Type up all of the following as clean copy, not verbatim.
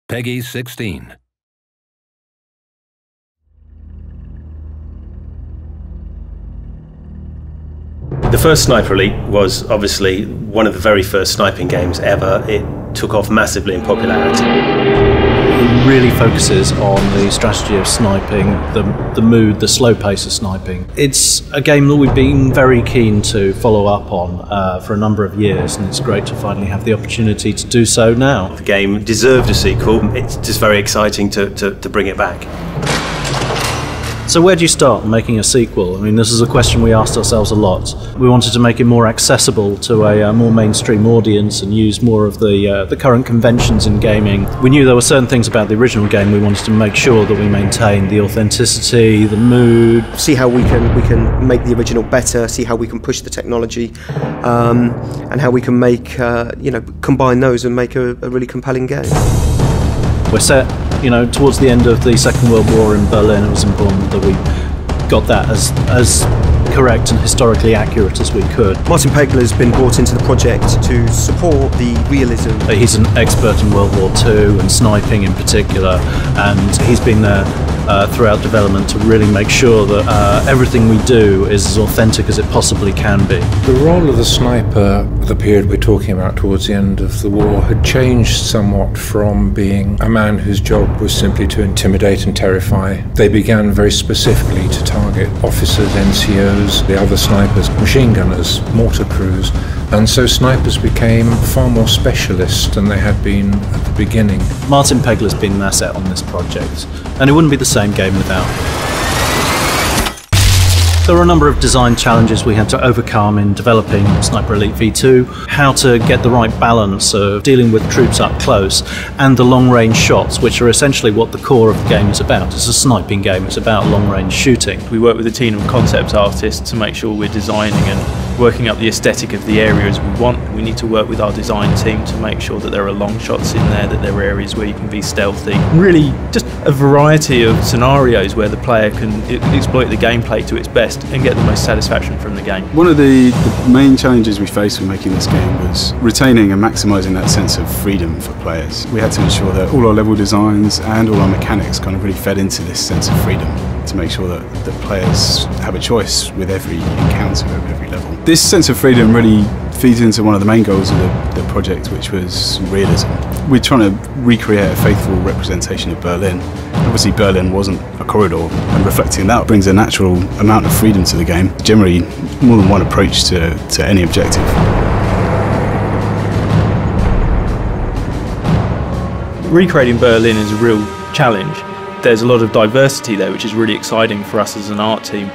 Peggy 16. The first Sniper Elite was obviously one of the very first sniping games ever. It took off massively in popularity. It really focuses on the strategy of sniping, the mood, the slow pace of sniping. It's a game that we've been very keen to follow up on for a number of years, and it's great to finally have the opportunity to do so now. The game deserved a sequel. It's just very exciting to bring it back. So where do you start making a sequel? I mean, this is a question we asked ourselves a lot. We wanted to make it more accessible to a more mainstream audience and use more of the current conventions in gaming. We knew there were certain things about the original game we wanted to make sure that we maintained the authenticity, the mood. See how we can make the original better, see how we can push the technology, and how we can make, combine those and make a really compelling game. We're set, towards the end of the Second World War in Berlin. It was important that we got that as correct and historically accurate as we could. Martin Pegler's been brought into the project to support the realism. He's an expert in World War II and sniping in particular, and he's been there throughout development to really make sure that everything we do is as authentic as it possibly can be. The role of the sniper, the period we're talking about towards the end of the war, had changed somewhat from being a man whose job was simply to intimidate and terrify. They began very specifically to target officers, NCOs, the other snipers, machine gunners, mortar crews, and so snipers became far more specialist than they had been at the beginning. Martin Pegler's been an asset on this project, and it wouldn't be the same game without him. There were a number of design challenges we had to overcome in developing Sniper Elite V2, how to get the right balance of dealing with troops up close and the long-range shots, which are essentially what the core of the game is about. It's a sniping game, it's about long-range shooting. We work with a team of concept artists to make sure we're designing and working up the aesthetic of the areas we want. We need to work with our design team to make sure that there are long shots in there, that there are areas where you can be stealthy. Really just a variety of scenarios where the player can exploit the gameplay to its best and get the most satisfaction from the game. One of the main challenges we faced when making this game was retaining and maximising that sense of freedom for players. We had to ensure that all our level designs and all our mechanics kind of really fed into this sense of freedom to make sure that the players have a choice with every encounter at every level. This sense of freedom really feeds into one of the main goals of the project, which was realism. We're trying to recreate a faithful representation of Berlin. Obviously Berlin wasn't a corridor, and reflecting that brings a natural amount of freedom to the game. Generally more than one approach to any objective. Recreating Berlin is a real challenge. There's a lot of diversity there, which is really exciting for us as an art team.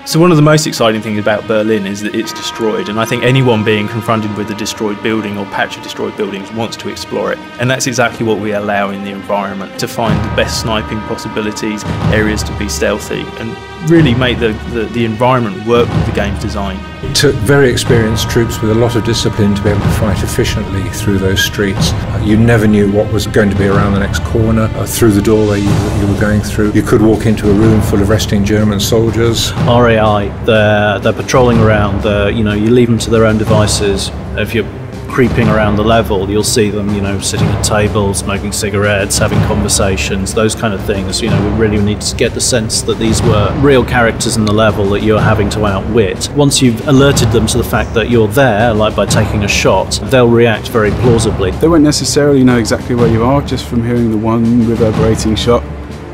So one of the most exciting things about Berlin is that it's destroyed, and I think anyone being confronted with a destroyed building or patch of destroyed buildings wants to explore it. And that's exactly what we allow in the environment, to find the best sniping possibilities, areas to be stealthy, and really make the environment work with the game's design. It took very experienced troops with a lot of discipline to be able to fight efficiently through those streets. You never knew what was going to be around the next corner, through the doorway you were going through. You could walk into a room full of resting German soldiers. RAI, they're patrolling around, you leave them to their own devices. If you're creeping around the level, you'll see them, sitting at tables, smoking cigarettes, having conversations, those kind of things. We really need to get the sense that these were real characters in the level that you're having to outwit. Once you've alerted them to the fact that you're there, like by taking a shot, they'll react very plausibly. They won't necessarily know exactly where you are just from hearing the one reverberating shot.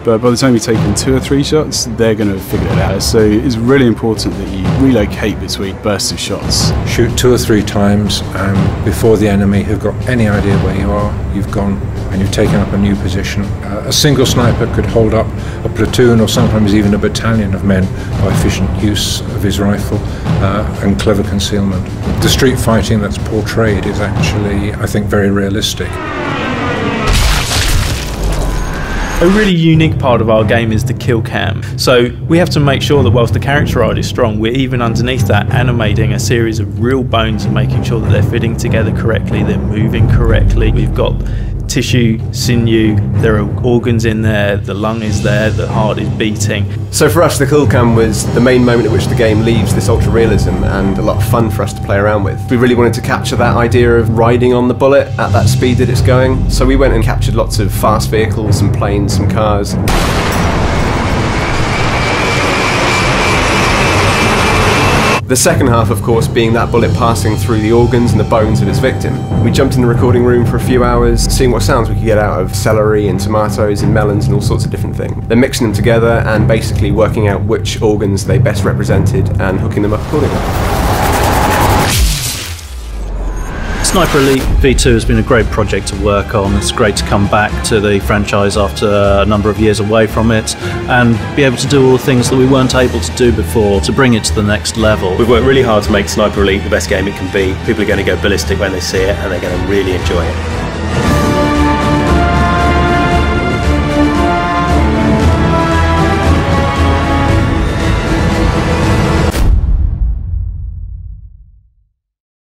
But by the time you've taken 2 or 3 shots, they're going to figure it out. So it's really important that you relocate between bursts of shots. Shoot 2 or 3 times before the enemy have got any idea where you are. You've gone and you've taken up a new position. A single sniper could hold up a platoon or sometimes even a battalion of men by efficient use of his rifle and clever concealment. The street fighting that's portrayed is actually, I think, very realistic. A really unique part of our game is the kill cam. So we have to make sure that whilst the character art is strong, we're even underneath that animating a series of real bones and making sure that they're fitting together correctly, they're moving correctly. We've got tissue, sinew, there are organs in there, the lung is there, the heart is beating. So for us, the Cool Cam was the main moment at which the game leaves this ultra realism and a lot of fun for us to play around with. We really wanted to capture that idea of riding on the bullet at that speed that it's going. So we went and captured lots of fast vehicles, some planes, some cars. The second half, of course, being that bullet passing through the organs and the bones of its victim. We jumped in the recording room for a few hours, seeing what sounds we could get out of celery and tomatoes and melons and all sorts of different things. Then mixing them together and basically working out which organs they best represented and hooking them up accordingly. Sniper Elite V2 has been a great project to work on. It's great to come back to the franchise after a number of years away from it and be able to do all the things that we weren't able to do before to bring it to the next level. We've worked really hard to make Sniper Elite the best game it can be. People are going to go ballistic when they see it and they're going to really enjoy it.